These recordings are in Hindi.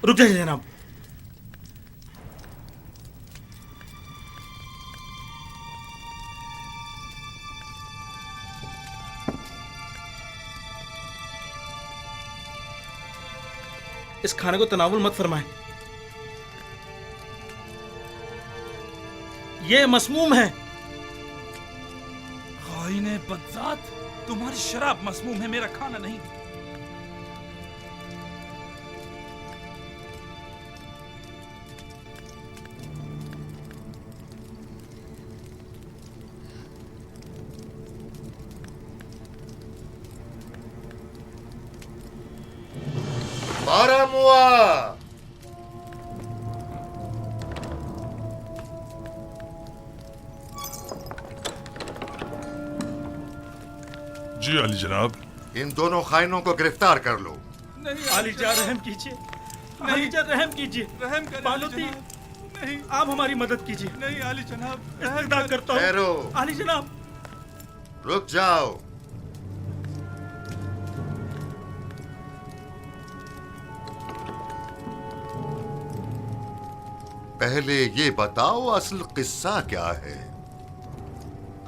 रुक जाइए जनाब। इस खाने को तनावुल मत फरमाएं, ये मसमूम है। खाइने बदजात, तुम्हारी शराब मसमूम है, मेरा खाना नहीं। बारामुआ, जी अली जनाब। इन दोनों खाइनों को गिरफ्तार कर लो। नहीं आलीजा रहम कीजिए, आलीजा रहम कीजिए। रहम करें बालूती, नहीं आप हमारी मदद कीजिए। नहीं आली जनाब, इस्तदा करता ठहरो, हूँ आली जनाब। रुक जाओ। पहले ये बताओ असल किस्सा क्या है?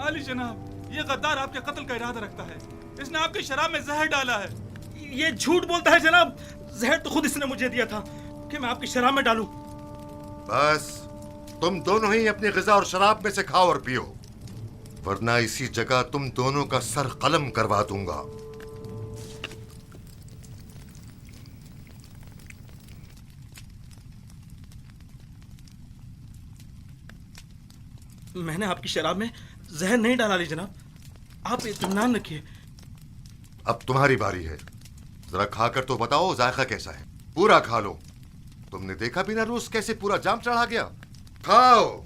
आली जनाब, ये गद्दार आपके कत्ल का इरादा रखता है। इसने आपकी शराब में जहर डाला है। ये झूठ बोलता है जनाब। जहर तो खुद इसने मुझे दिया था कि मैं आपकी शराब में डालूं। बस तुम दोनों ही अपनी ग़िज़ा और शराब में से खाओ और पियो, वरना इसी जगह तुम दोनों का सर कलम करवा दूंगा। मैंने आपकी शराब में जहर नहीं डाला अली जनाब, आप इत्मीनान रखिए। अब तुम्हारी बारी है, जरा खाकर तो बताओ जायका कैसा है। पूरा खा लो। तुमने देखा बिना रूस कैसे पूरा जाम चढ़ा गया। खाओ।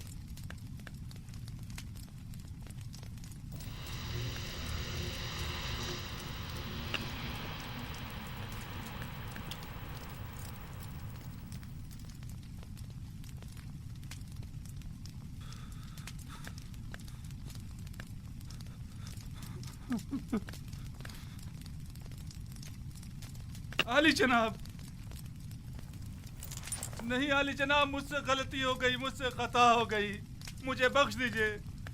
आली जनाब, नहीं आली जनाब, मुझसे गलती हो गई, मुझसे खता हो गई, मुझे बख्श दीजिए।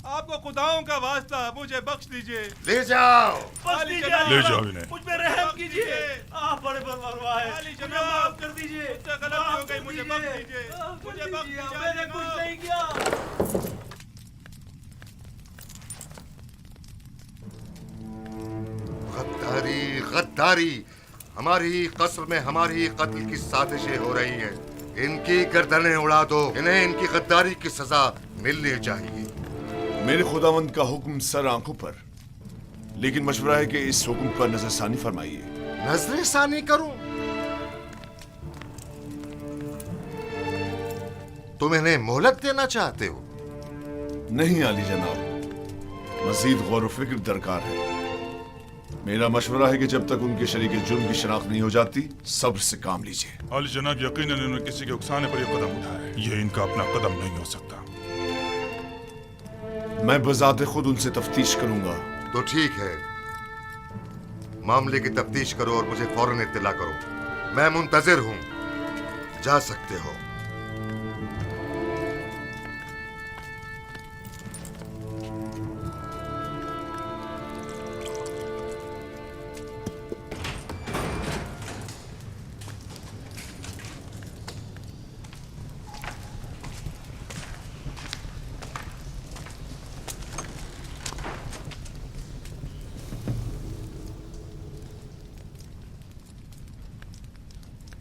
आपको खुदाओं का वास्ता, मुझे बख्श दीजिए। ले जाओ। आली ले जनाब, जाओ इन्हें। मुझ पे रहम कीजिए। आप बड़े परवाह है। आली मुझे जनाब, माफ कर दीजिए। मुझसे गलती हो गई, मुझे बख्श दीजिए। माफ कर मुझे बख्श दीजिए, दीजिए, मैंने आली कुछ जनाब। नहीं किया। गद्दारी, गद्दारी। हमारी ही कस्र में हमारी ही कत्ल की साजिशें हो रही हैं। इनकी गर्दनें उड़ा दो। इन्हें इनकी गद्दारी की सजा मिलनी चाहिए। मेरे खुदावंद का हुक्म सर आंखों पर, लेकिन मशवरा है कि इस हुक्म पर नजरसानी फरमाइए। नजरे सानी करूं? तुम इन्हें मोहलत देना चाहते हो? नहीं आली जनाब, मजीद गौर व फिक्र दरकार है। मेरा मशवरा है कि जब तक उनके शरीके जुर्म की शनाख्त नहीं हो जाती, सब्र से काम लीजिए। अली जनाब, यकीनन इन्होंने किसी के उकसाने पर यह कदम उठाया है। ये इनका अपना कदम नहीं हो सकता। मैं बजाते खुद उनसे तफ्तीश करूंगा। तो ठीक है, मामले की तफ्तीश करो और मुझे फौरन इत्तला करो। मैं मुंतजिर हूं। जा सकते हो।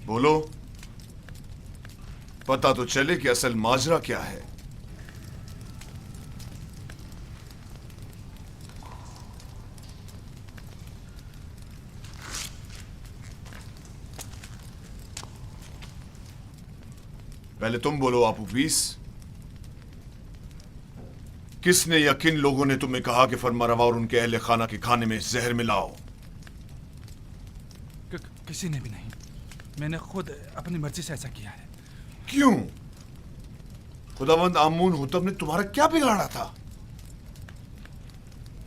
बोलो, पता तो चले कि असल माजरा क्या है। पहले तुम बोलो आपूपीस, किसने या किन लोगों ने तुम्हें कहा कि फरमारवा और उनके अहले खाना के खाने में जहर मिलाओ? किसी ने भी नहीं, मैंने खुद अपनी मर्जी से ऐसा किया है। क्यों? खुदावंद आमून हुतब ने तुम्हारा क्या बिगाड़ा था?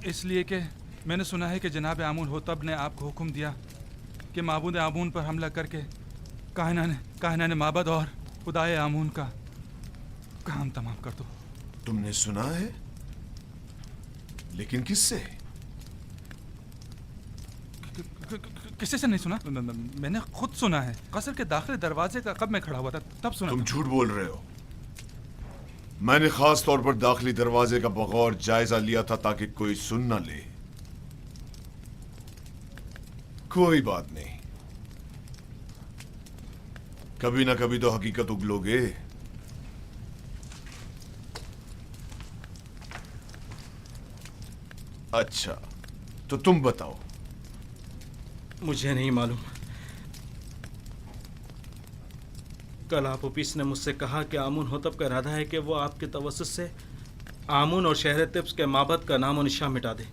इसलिए कि मैंने सुना है कि जनाब आमून होतब ने आपको हुक्म दिया कि माबूद आमून पर हमला करके कायना ने माबद और खुदाए आमून का काम तमाम कर दो। तुमने सुना है, लेकिन किससे? किसी से नहीं सुना, मैंने खुद सुना है। कसर के दाखिले दरवाजे का कब मैं खड़ा हुआ था तब सुना। तुम झूठ बोल रहे हो। मैंने खास तौर पर दाखिली दरवाजे का बगौर जायजा लिया था ताकि कोई सुन न ले। कोई बात नहीं, कभी ना कभी तो हकीकत उगलोगे। अच्छा, तो तुम बताओ। मुझे नहीं मालूम। कल आप ऑफिस ने मुझसे कहा कि आमून होतब का इरादा है कि वो आपके तवस्सुत से आमून और शहर तिब्स के माबद का नाम और निशान मिटा दे।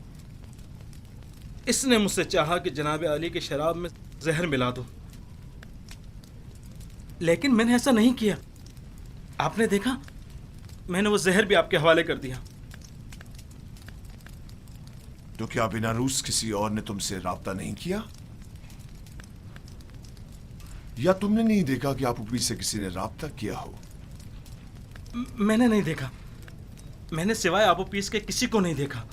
इसने मुझसे चाहा कि जनाब अली की शराब में जहर मिला दो, लेकिन मैंने ऐसा नहीं किया। आपने देखा, मैंने वो जहर भी आपके हवाले कर दिया। तो क्या बिना रूस किसी और ने तुमसे राब्ता नहीं किया? या तुमने नहीं देखा कि आप ऊपरी से किसी ने राब्ता किया हो? मैंने नहीं देखा। मैंने सिवाय आबू पीस के किसी को नहीं देखा।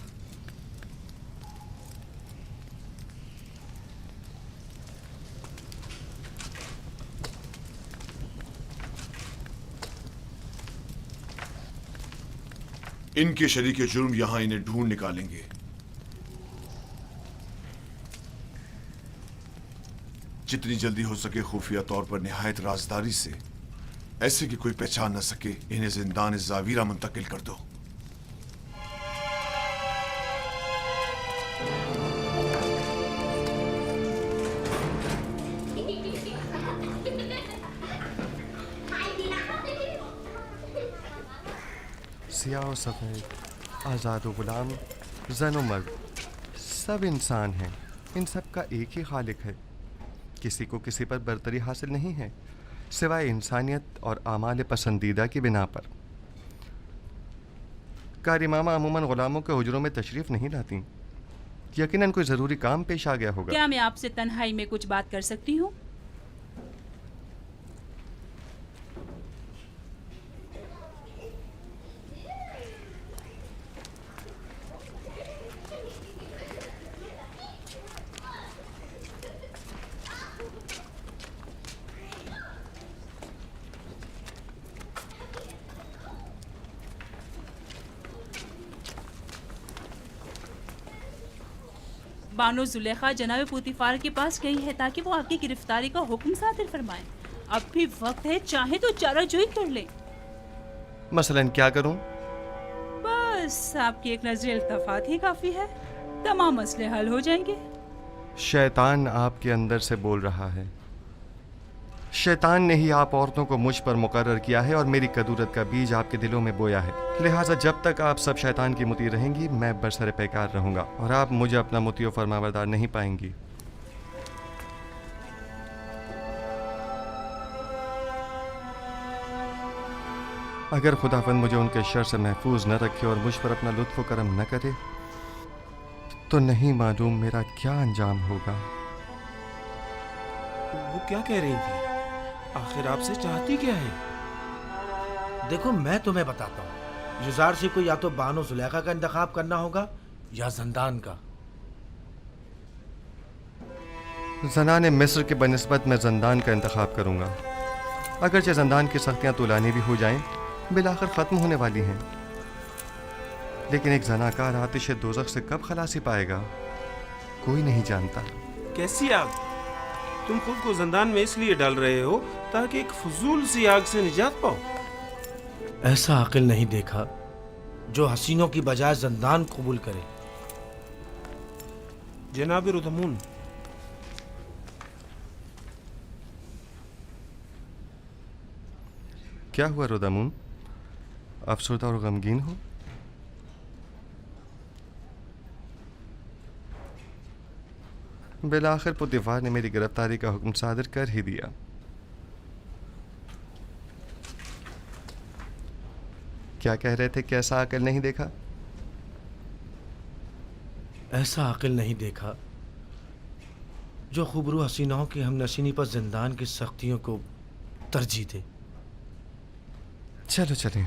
इनके शरीके जुर्म यहां इन्हें ढूंढ निकालेंगे। जितनी जल्दी हो सके खुफिया तौर पर निहायत राजदारी से, ऐसे कि कोई पहचान न सके, इन्हें जिंदान जावीरा मुंतकिल कर दो। सियाह और सफ़ेद, आज़ाद और गुलाम, ज़न और मर्द, सब इंसान हैं। इन सब का एक ही खालिक है। किसी को किसी पर बरतरी हासिल नहीं है सिवाय इंसानियत और आमाल पसंदीदा की बिना पर। कारी मामा अमूमन गुलामों के हुजरों में तशरीफ नहीं लाती। यकीनन कोई ज़रूरी काम पेश आ गया होगा। क्या मैं आपसे तन्हाई में कुछ बात कर सकती हूँ? बानो जुलेखा जनाब पुतिफार के पास गई है ताकि वो आपकी गिरफ्तारी का हुक्म सादिर फरमाए। अब भी वक्त है, चाहे तो चाराजोई कर ले। मसलन क्या करूं? बस आपकी एक नजर इल्तफात ही काफी है, तमाम मसले हल हो जाएंगे। शैतान आपके अंदर से बोल रहा है। शैतान ने ही आप औरतों को मुझ पर मुकर्रर किया है और मेरी कदूरत का बीज आपके दिलों में बोया है। लिहाजा जब तक आप सब शैतान की मुती रहेंगी, मैं बरसर पैकार रहूंगा और आप मुझे अपना मुती और फरमाबरदार नहीं पाएंगी। अगर खुदावंद मुझे उनके शर से महफूज न रखे और मुझ पर अपना लुत्फ व करम न करे, तो नहीं मालूम मेरा क्या अंजाम होगा। वो क्या कह रही थी? आखिर आपसे चाहती क्या है? देखो, मैं तुम्हें बताता हूँ। युजार से को या तो बानो जुलेखा का इंतखाब करना होगा या जंदान का। ज़नाने मिस्र के बनिस्बत मैं जंदान का इंतखाब करूँगा। अगरचे जंदान की सख्तियाँ तुलानी भी हो जाएं, बिलाखिर ख़त्म होने वाली हैं, लेकिन एक जनाकार आतिश दोज़ख से कब खलासी पाएगा, कोई नहीं जानता। कैसी आग? तुम खुद को जंदान में इसलिए डाल रहे हो ताकि एक फजूल सी आग से निजात पाओ। ऐसा अकिल नहीं देखा जो हसीनों की बजाय जंदान कबूल करे। जनाब रुदमून, क्या हुआ रुदमून? अफसरदा और गमगीन हो? बिलाखिर पुतिफार ने मेरी गिरफ्तारी का हुक्म सादिर कर ही दिया। क्या कह रहे थे? कैसा अकल नहीं देखा? ऐसा अकिल नहीं देखा जो खूबरू हसीनाओं की हम नशीनी पर जिंदान की सख्तियों को तरजीह दे। चलो चलें।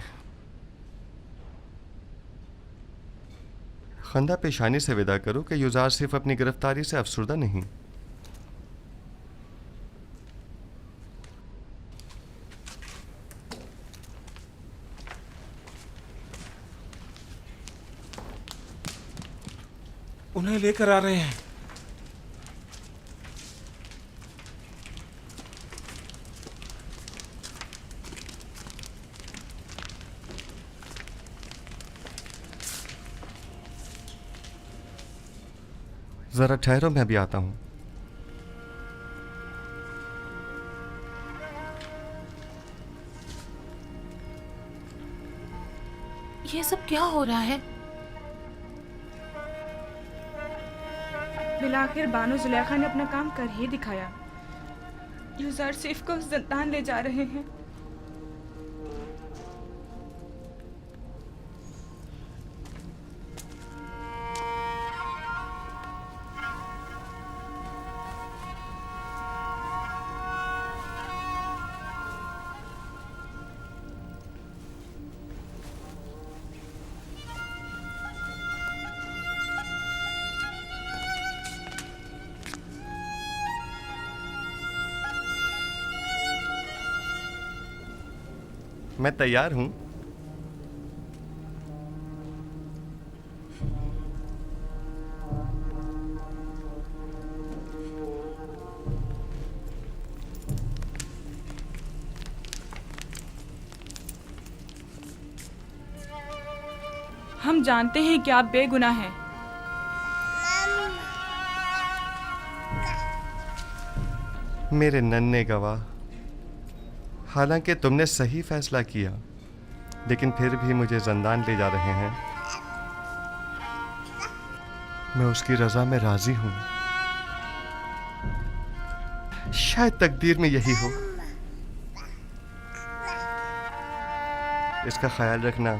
खंदा पेशानी से विदा करो कि युजार सिर्फ अपनी गिरफ्तारी से अफसुर्दा नहीं। उन्हें लेकर आ रहे हैं। जरा ठहरो, मैं भी आता हूं। ये सब क्या हो रहा है? बिलाखिर बानो जुलेखा ने अपना काम कर ही दिखाया। यूज़र सिर्फ को जिंदान ले जा रहे हैं। मैं तैयार हूं। हम जानते हैं कि आप बेगुनाह हैं। मेरे नन्हे गवाह, हालांकि तुमने सही फैसला किया, लेकिन फिर भी मुझे जिंदान ले जा रहे हैं। मैं उसकी रजा में राजी हूं। शायद तकदीर में यही हो। इसका ख्याल रखना।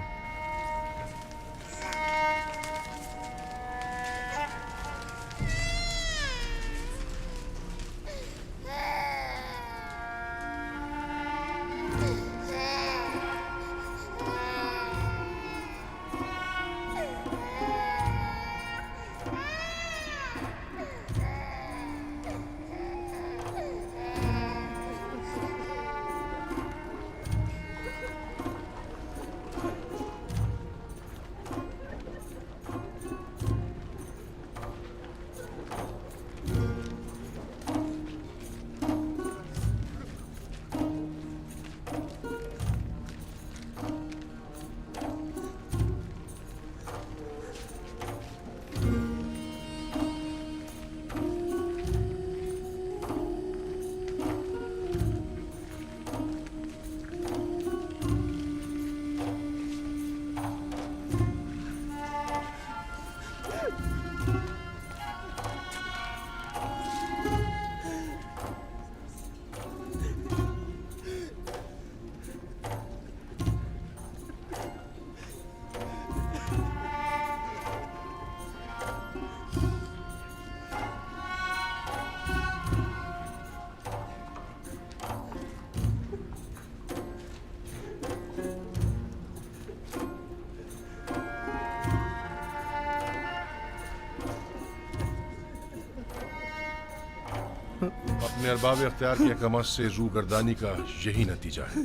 अपने अरबाब इख्तियार की हकमत से रूगर्दानी का यही नतीजा है।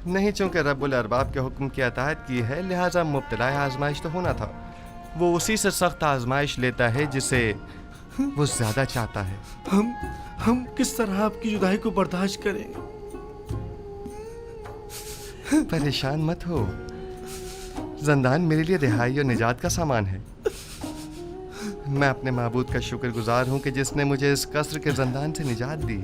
नहीं, चूंकि रब्बुल अरबाब के हुक्म की अताअत की है, लिहाजा मुब्तला आजमाइश तो होना था। वो उसी से सख्त आजमाइश लेता है जिसे वो ज्यादा चाहता है। हम किस तरह आपकी जुदाई को बर्दाश्त करेंगे? परेशान मत हो, जिंदान मेरे लिए रिहाई और निजात का सामान है। मैं अपने माबूद का शुक्रगुजार हूं कि जिसने मुझे इस कसर के जिंदान से निजात दी।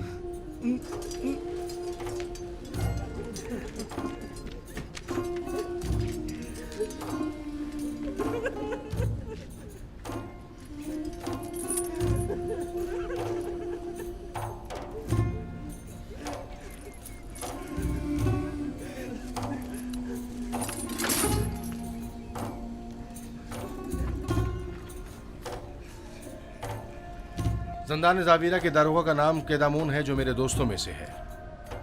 जंदान जावीरा के दारोगा का नाम केदामून है, जो मेरे दोस्तों में से है।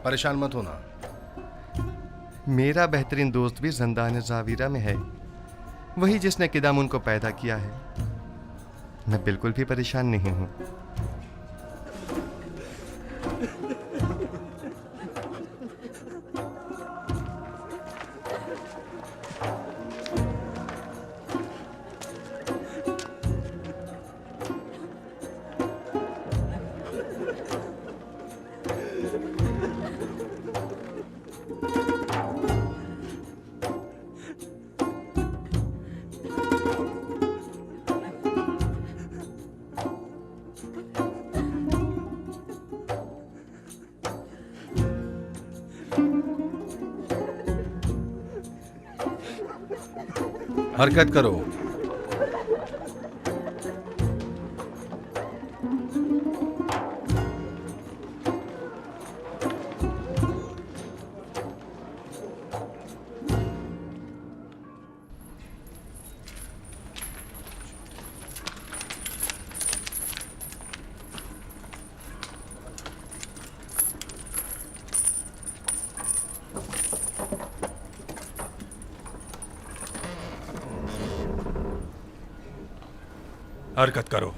परेशान मत होना। मेरा बेहतरीन दोस्त भी जंदान जावीरा में है, वही जिसने किदामुन को पैदा किया है। मैं बिल्कुल भी परेशान नहीं हूं। हरकत करो। हरकत करो।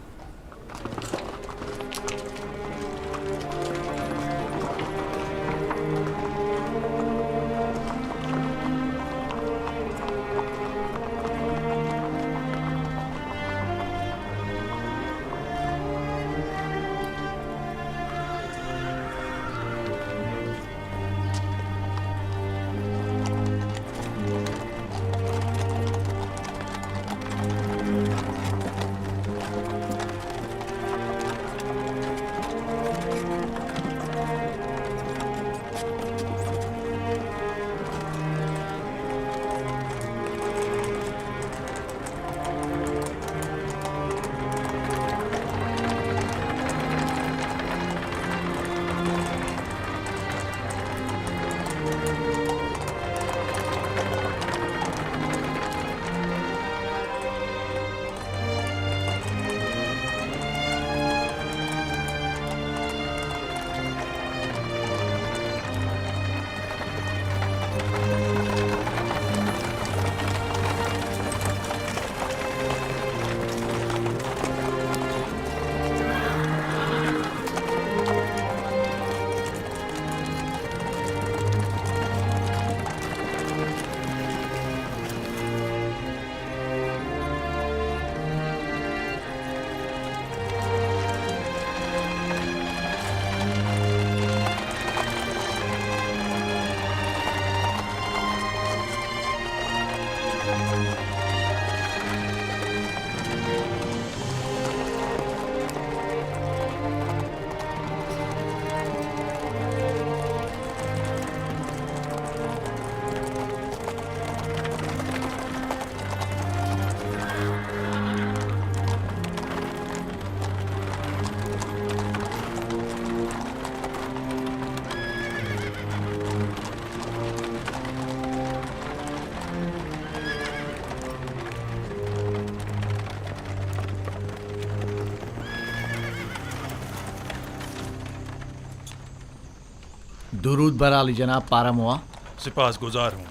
दुरूद बर आली जनाब पारामुआ। सिपास गुजार हूँ।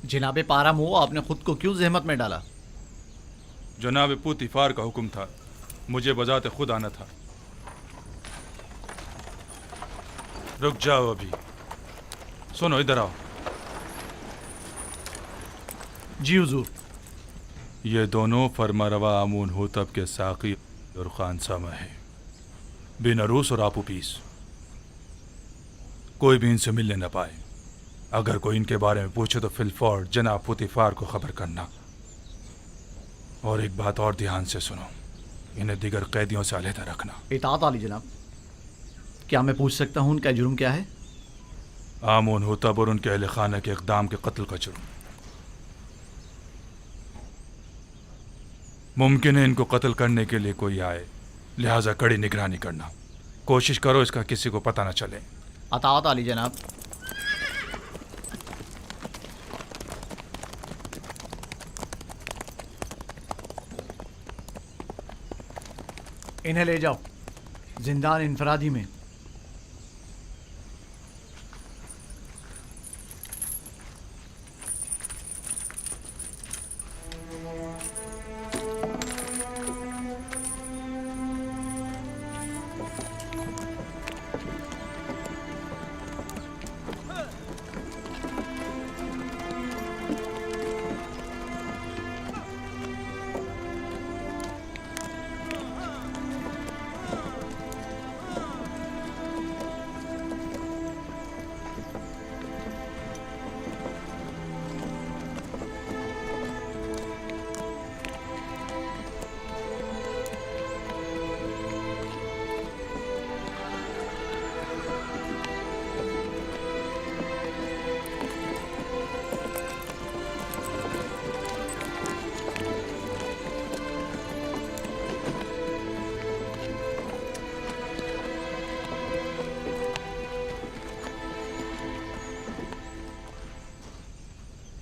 जनाब पारामुआ, आपने खुद को क्यों जहमत में डाला? जनाब पुतिफार का हुक्म था, मुझे बजाते खुद आना था। रुक जाओ अभी। सुनो, इधर आओ। जी हुजूर। ये दोनों फरमारवा आमून होतब के साकी और खानसामा है, बिन अरूस और आपू पीस। कोई भी इनसे मिलने न पाए। अगर कोई इनके बारे में पूछे तो फिलफौर जनाब पुतिफार को खबर करना। और एक बात और ध्यान से सुनो, इन्हें दिगर कैदियों से अलहदा रखना। इताअत आली जनाब। क्या मैं पूछ सकता हूँ उनका जुर्म क्या है? आमून होतब और उनके अहले खाना के इक़दाम के कत्ल का जुर्म। मुमकिन है इनको कत्ल करने के लिए कोई आए, लिहाजा कड़ी निगरानी करना। कोशिश करो इसका किसी को पता न चले। अताअत आली जनाब। इन्हें ले जाओ जिंदान इंफरादी में।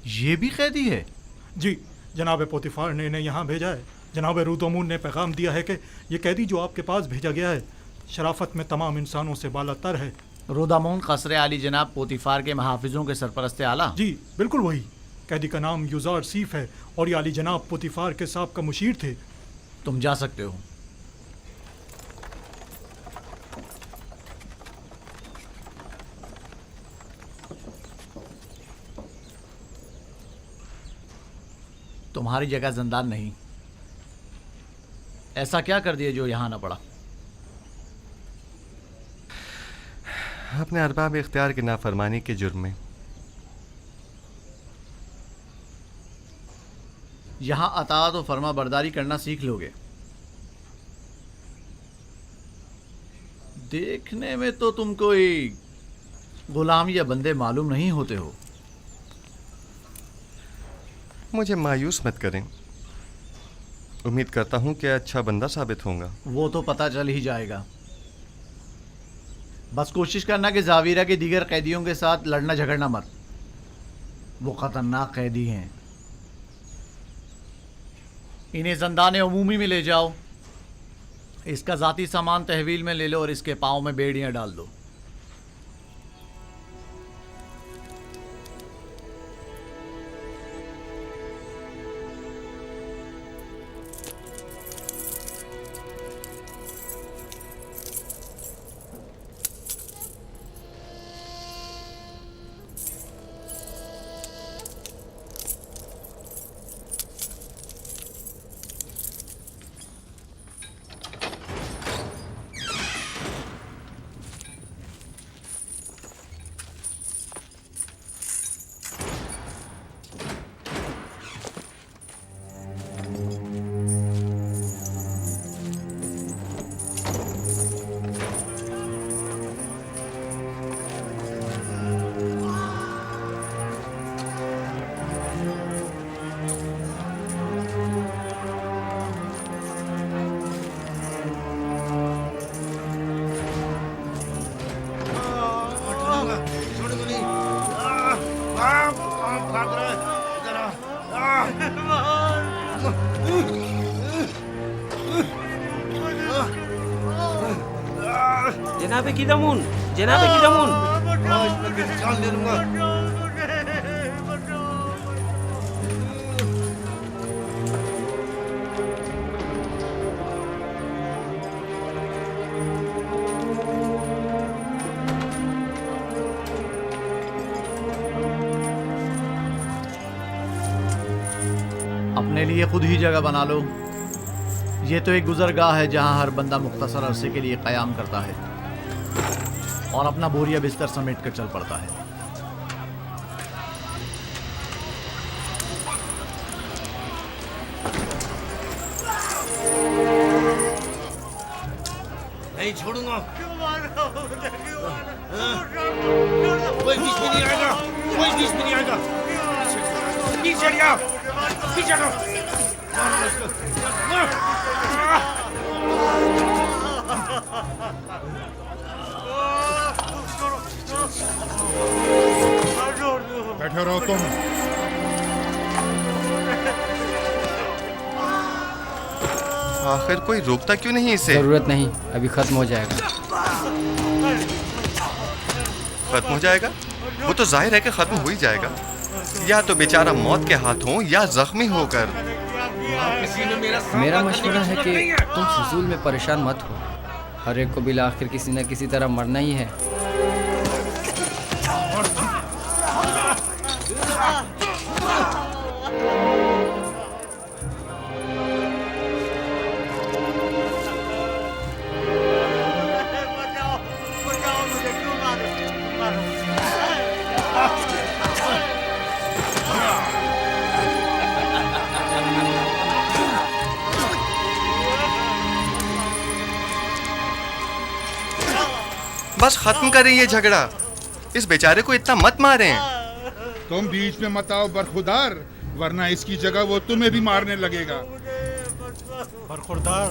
ये भी कैदी है? जी, जनाब पोतीफार ने इन्हें यहाँ भेजा है। जनाब रूतोमून ने पैगाम दिया है कि ये कैदी जो आपके पास भेजा गया है शराफत में तमाम इंसानों से बालातर है। रोदामून क़स्र आली जनाब पोतीफार के महाफिजों के सरपरस्त आला? जी बिल्कुल वही। कैदी का नाम युजार सीफ है और ये आली जनाब पोतीफार के साहब का मुशीर थे। तुम जा सकते हो। तुम्हारी जगह जिंदान नहीं। ऐसा क्या कर दिया जो यहां ना पड़ा? अपने अरबाब इख्तियार की नाफरमानी के जुर्म में। यहां अताअत और फरमा बरदारी करना सीख लोगे। देखने में तो तुम कोई गुलाम या बंदे मालूम नहीं होते हो। मुझे मायूस मत करें। उम्मीद करता हूं कि अच्छा बंदा साबित होऊंगा। वो तो पता चल ही जाएगा। बस कोशिश करना कि जावीरा के दीगर कैदियों के साथ लड़ना झगड़ना मत। वो खतरनाक कैदी हैं। इन्हें ज़ंदान अमूमी में ले जाओ। इसका ज़ाती सामान तहवील में ले लो और इसके पाँव में बेड़ियाँ डाल दो। जनाबे किदामुन, जनाबे किदामुन। आज मैं तेरी जान ले लूंगा। अपने लिए खुद ही जगह बना लो। ये तो एक गुजरगाह है जहां हर बंदा मुख्तसर अरसे के लिए क़याम करता है और अपना बोरिया बिस्तर समेट कर चल पड़ता है। नहीं छोड़ूंगा। कोई बीच में नहीं आएगा, कोई बीच में नहीं आएगा। पीछे हट जाओ, पीछे हटो। बैठे रहो तुम। आखिर कोई रोकता क्यों नहीं इसे? जरूरत नहीं, अभी खत्म हो जाएगा। खत्म हो जाएगा? वो तो जाहिर है कि खत्म हो ही जाएगा। या तो बेचारा मौत के हाथों या जख्मी होकर। मेरा मशवरा है कि तुम फजूल में परेशान मत हो। हर एक को बिला आखिर किसी न किसी तरह मरना ही है। बस खत्म करें ये झगड़ा। इस बेचारे को इतना मत मारें। तुम बीच में मत आओ बरखुरदार, वरना इसकी जगह वो तुम्हें भी मारने लगेगा। बरखुरदार,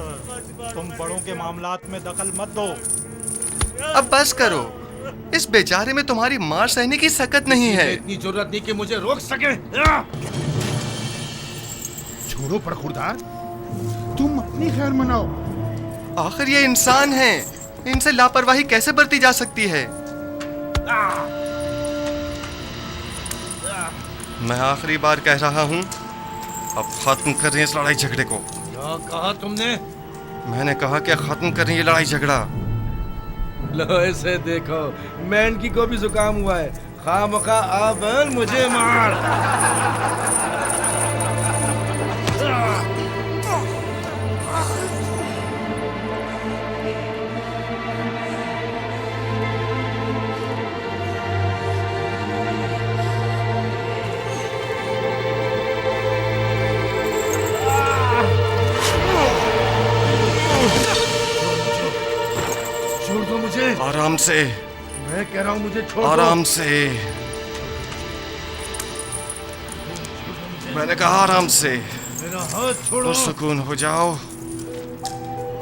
तुम बड़ों के मामलात में दखल मत दो। अब बस करो। इस बेचारे में तुम्हारी मार सहने की सकत नहीं है। इतनी जरूरत नहीं कि मुझे रोक सके। छोड़ो बरखुरदार, तुम अपनी खैर मनाओ। आखिर ये इंसान हैं। इनसे लापरवाही कैसे बरती जा सकती है? मैं आखिरी बार कह रहा हूं, अब खत्म करें इस लड़ाई झगड़े को। क्या कहा तुमने? मैंने कहा कि खत्म करें ये लड़ाई झगड़ा। लो इसे देखो, मैंकी को भी जुकाम हुआ है। खामखा अब मुझे मार। आराम से। मैं कह रहा हूं मुझे छोड़ दो। आराम से। मैंने कहा आराम से। मेरा हाथ छोड़ो। तो सुकून हो जाओ।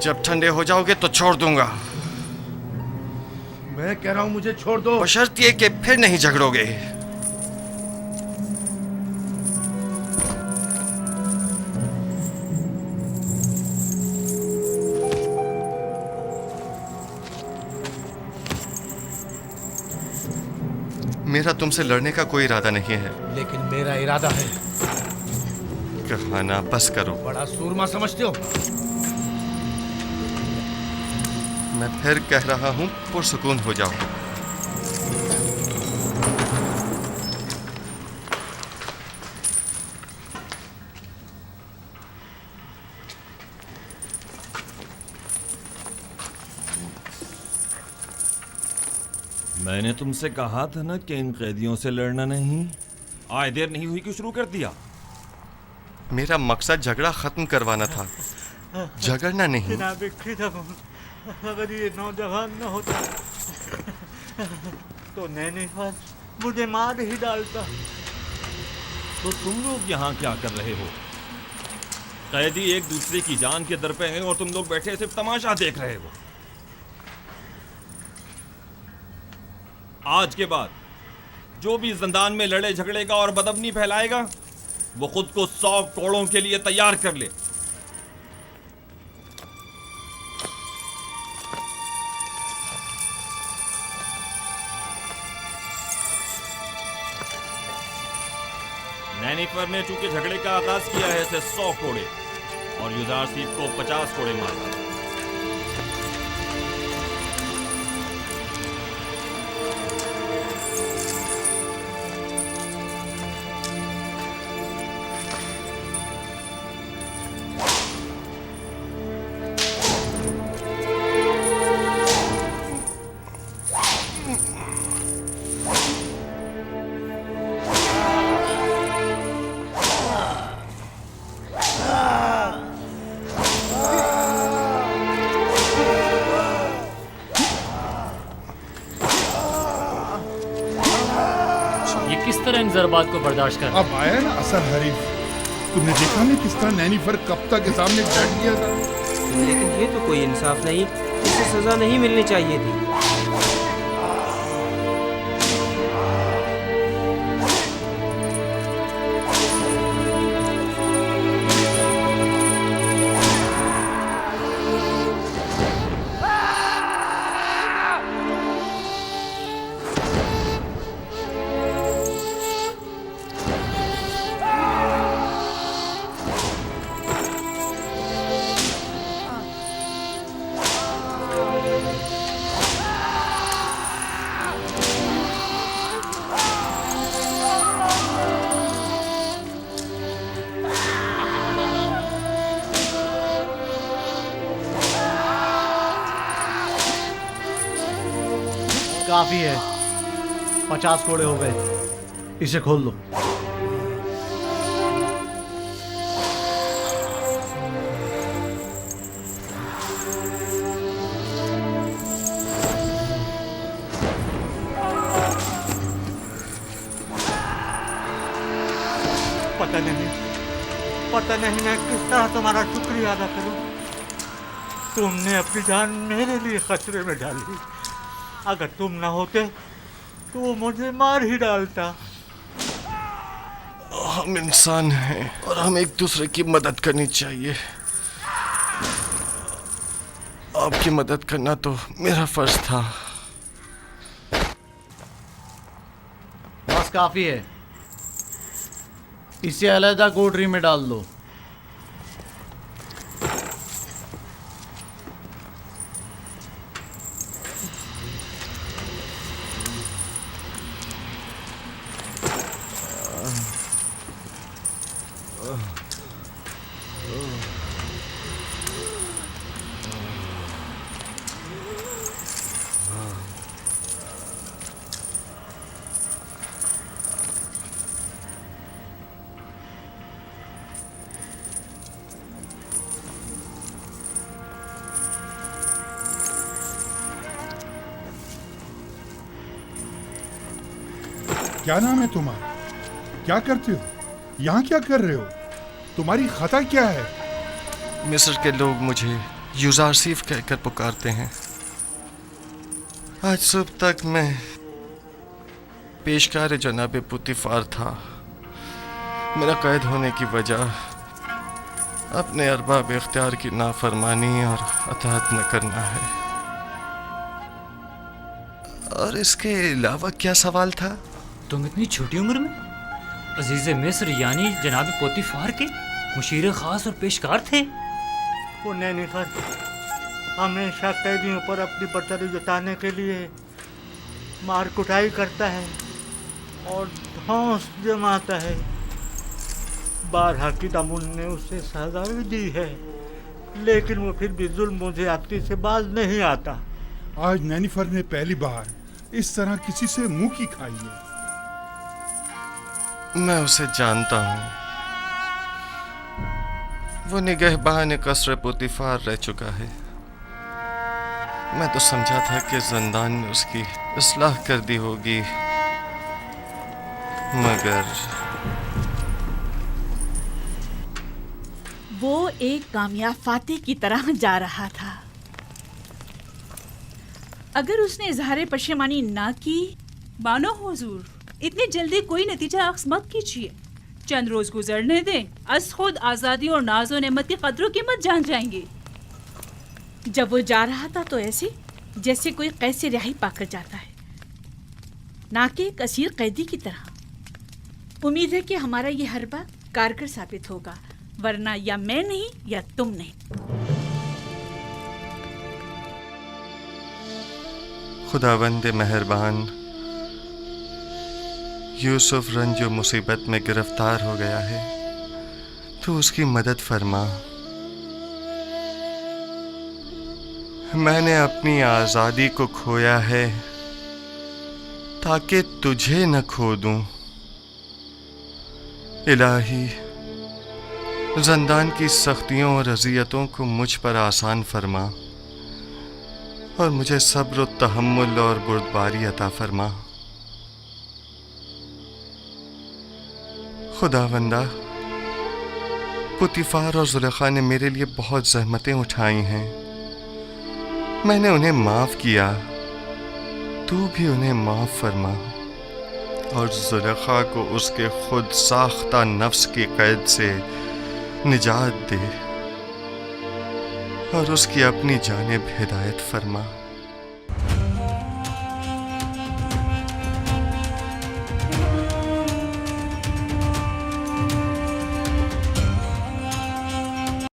जब ठंडे हो जाओगे तो छोड़ दूंगा। मैं कह रहा हूं मुझे छोड़ दो। बशर्ते कि फिर नहीं झगड़ोगे। मेरा तुमसे लड़ने का कोई इरादा नहीं है। लेकिन मेरा इरादा है। कहना बस करो। बड़ा सूरमा समझते हो? मैं फिर कह रहा हूं, पुरसुकून हो जाओ। मैंने तुमसे कहा था ना कि इन कैदियों से लड़ना नहीं। आए देर नहीं हुई कि शुरू कर दिया। मेरा मकसद झगड़ा खत्म करवाना था, झगड़ना नहीं। जनाब खिदम, अगर ये नौजवान न होता तो नैनीफाल मुझे मार ही डालता। तो तुम लोग यहाँ क्या कर रहे हो? कैदी एक दूसरे की जान के दर पे हैं और तुम लोग बैठे सिर्फ तमाशा देख रहे हो। आज के बाद जो भी जिंदान में लड़े झगड़ेगा और बदअमनी फैलाएगा, वो खुद को 100 कोड़ों के लिए तैयार कर ले। नैनीफर ने चूंकि झगड़े का आगाज किया है, इसे 100 कोड़े और युजारसीफ को 50 कोड़े मारना। जरबात को बर्दाश्त कर। अब आया ना असर हरीफ। तुमने देखा नहीं किस तरह नैनीफर कप्ता के सामने डट गया था। लेकिन ये तो कोई इंसाफ नहीं, इसे सजा नहीं मिलनी चाहिए थी। काफी है, 50 कोड़े हो गए, इसे खोल लो। पता नहीं मैं किस तरह तुम्हारा शुक्रिया अदा करूं। तुमने अपनी जान मेरे लिए खतरे में डाली। अगर तुम ना होते तो वो मुझे मार ही डालता। हम इंसान हैं और हम एक दूसरे की मदद करनी चाहिए। आपकी मदद करना तो मेरा फर्ज था। बस काफी है, इसे अलग कोठरी में डाल दो। क्या नाम है तुम्हारा? क्या करते हो? यहाँ क्या कर रहे हो? तुम्हारी खता क्या है? मिस्र के लोग मुझे यूजारसीफ कहकर पुकारते हैं। आज सुबह तक मैं पेशकार जनाब पुतिफार था। मेरा कैद होने की वजह अपने अरबाब इख्तियार की नाफरमानी और अताअत न करना है। और इसके अलावा क्या सवाल था? तुम इतनी छोटी उम्र में अजीज मिस्र यानी जनाब पोतीफार के मुशीर खास और पेशकार थे। वो नैनीफर हमेशा कैदियों पर अपनी बर्तरी जताने के लिए मार कुटाई करता है और धौंस जमाता है। बारहा की दामुन ने उसे सजा भी दी है, लेकिन वो फिर भी जुल्म ज़्यादती से बाज नहीं आता। आज नैनीफर ने पहली बार इस तरह किसी से मुंह की खाई है। मैं उसे जानता हूँ। वो निगहबान कसर पुतिफार रह चुका है। मैं तो समझा था कि जिंदान ने उसकी इस्लाह कर दी होगी, मगर वो एक कामयाब फातिह की तरह जा रहा था। अगर उसने इजहार पशेमानी ना की। मानो हुजूर, इतनी जल्दी कोई नतीजा अख्ज़ मत कीजिए। चंद रोज गुजरने दें, अस खुद आज़ादी और नाज़ो नेमत की कदरों कीमत जान जाएंगे। जब वो जा रहा था तो ऐसे जैसे कोई कैद से रिहाई पाकर जाता है, ना कि एक असीर कैदी की तरह। उम्मीद है कि हमारा ये हरबा कारगर साबित होगा, वरना या मैं नहीं या तुम नहीं। खुदावंद मेहरबान, यूसुफ रंजो मुसीबत में गिरफ्तार हो गया है, तो उसकी मदद फरमा। मैंने अपनी आज़ादी को खोया है ताकि तुझे न खो दूं। इलाही, ज़िंदान की सख्तियों और अज़ियतों को मुझ पर आसान फरमा और मुझे सब्र व तहम्मुल और बुर्दबारी अता फरमा। खुदावंदा, पुतिफार और जुलेखा ने मेरे लिए बहुत ज़हमतें उठाई हैं। मैंने उन्हें माफ़ किया, तू भी उन्हें माफ़ फरमा और जुलेखा को उसके खुद साख्ता नफ्स की कैद से निजात दे और उसकी अपनी जानिब हिदायत फरमा।